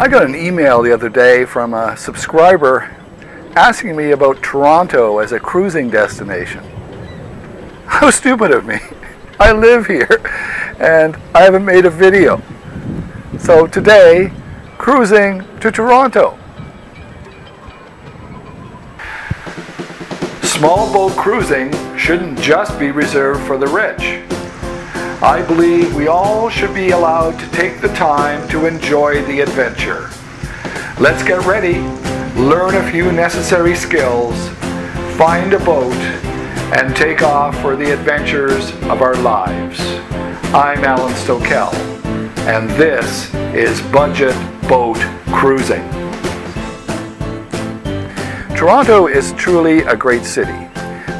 I got an email the other day from a subscriber asking me about Toronto as a cruising destination. How stupid of me. I live here and I haven't made a video. So today, cruising to Toronto. Small boat cruising shouldn't just be reserved for the rich. I believe we all should be allowed to take the time to enjoy the adventure. Let's get ready, learn a few necessary skills, find a boat, and take off for the adventures of our lives. I'm Alan Stokel, and this is Budget Boat Cruising. Toronto is truly a great city.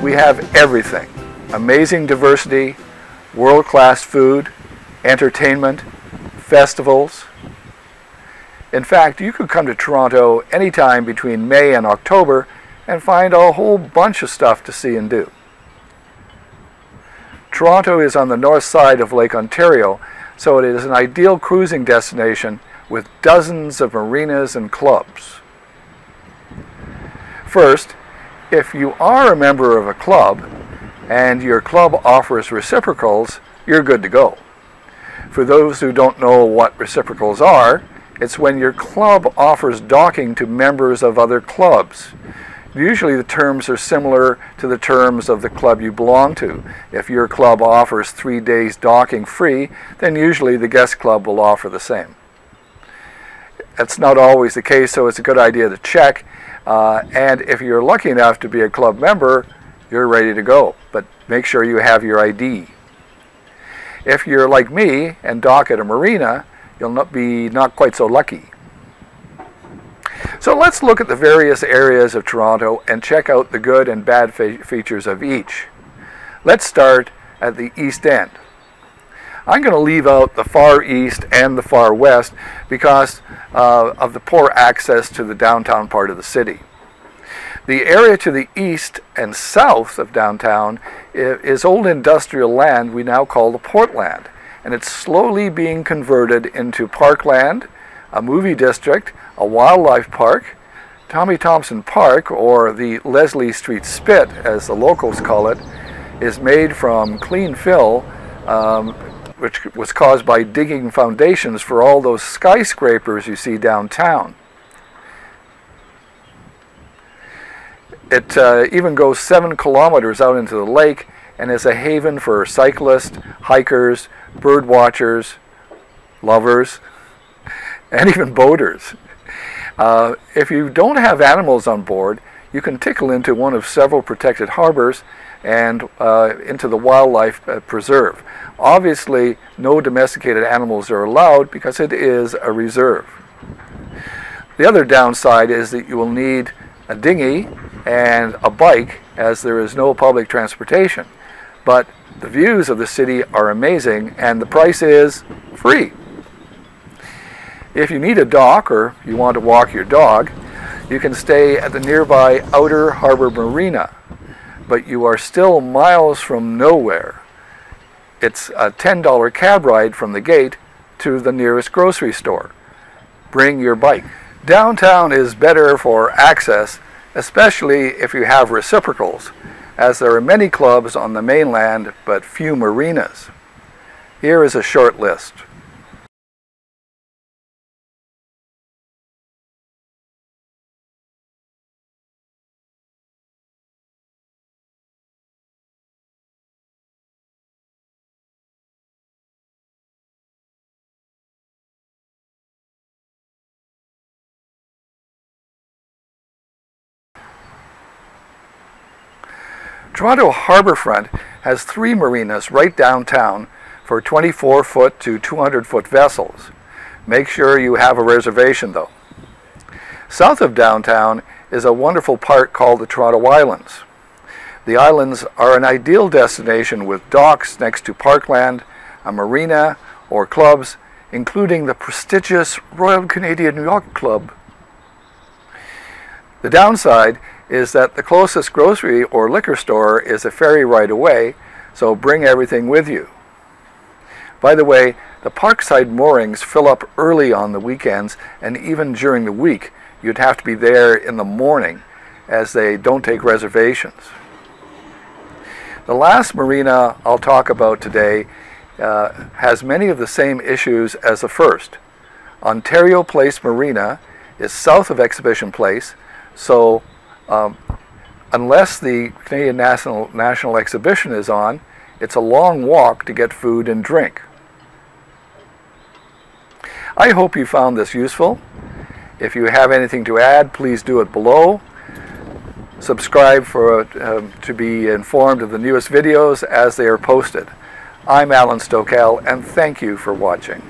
We have everything: amazing diversity, world-class food, entertainment, festivals. In fact, you could come to Toronto anytime between May and October and find a whole bunch of stuff to see and do. Toronto is on the north side of Lake Ontario, so it is an ideal cruising destination with dozens of marinas and clubs. First, if you are a member of a club and your club offers reciprocals, you're good to go. For those who don't know what reciprocals are, it's when your club offers docking to members of other clubs. Usually the terms are similar to the terms of the club you belong to. If your club offers 3 days docking free, then usually the guest club will offer the same. That's not always the case, so it's a good idea to check. And if you're lucky enough to be a club member, you're ready to go, but make sure you have your ID. If you're like me and dock at a marina, you'll not quite so lucky. So let's look at the various areas of Toronto and check out the good and bad features of each. Let's start at the East End. I'm going to leave out the far east and the far west because of the poor access to the downtown part of the city. The area to the east and south of downtown is old industrial land we now call the Portland, and it's slowly being converted into parkland, a movie district, a wildlife park. Tommy Thompson Park, or the Leslie Street Spit as the locals call it, is made from clean fill, which was caused by digging foundations for all those skyscrapers you see downtown. It even goes 7 kilometers out into the lake and is a haven for cyclists, hikers, bird watchers, lovers, and even boaters. If you don't have animals on board, you can tickle into one of several protected harbors and into the wildlife preserve. Obviously, no domesticated animals are allowed because it is a reserve. The other downside is that you will need a dinghy and a bike, as there is no public transportation. But the views of the city are amazing and the price is free. If you need a dock or you want to walk your dog, you can stay at the nearby Outer Harbor Marina, but you are still miles from nowhere. It's a $10 cab ride from the gate to the nearest grocery store. Bring your bike. Downtown is better for access, especially if you have reciprocals, as there are many clubs on the mainland but few marinas. Here is a short list. Toronto Harbourfront has 3 marinas right downtown for 24-foot to 200-foot vessels. Make sure you have a reservation though. South of downtown is a wonderful park called the Toronto Islands. The islands are an ideal destination with docks next to parkland, a marina, or clubs, including the prestigious Royal Canadian Yacht Club. The downside is that the closest grocery or liquor store is a ferry ride away, so bring everything with you. By the way, the parkside moorings fill up early on the weekends, and even during the week you'd have to be there in the morning, as they don't take reservations. The last marina I'll talk about today has many of the same issues as the first. Ontario Place Marina is south of Exhibition Place, so unless the Canadian National Exhibition is on, it's a long walk to get food and drink. I hope you found this useful. If you have anything to add, please do it below. Subscribe to be informed of the newest videos as they are posted. I'm Alan Stokell, and thank you for watching.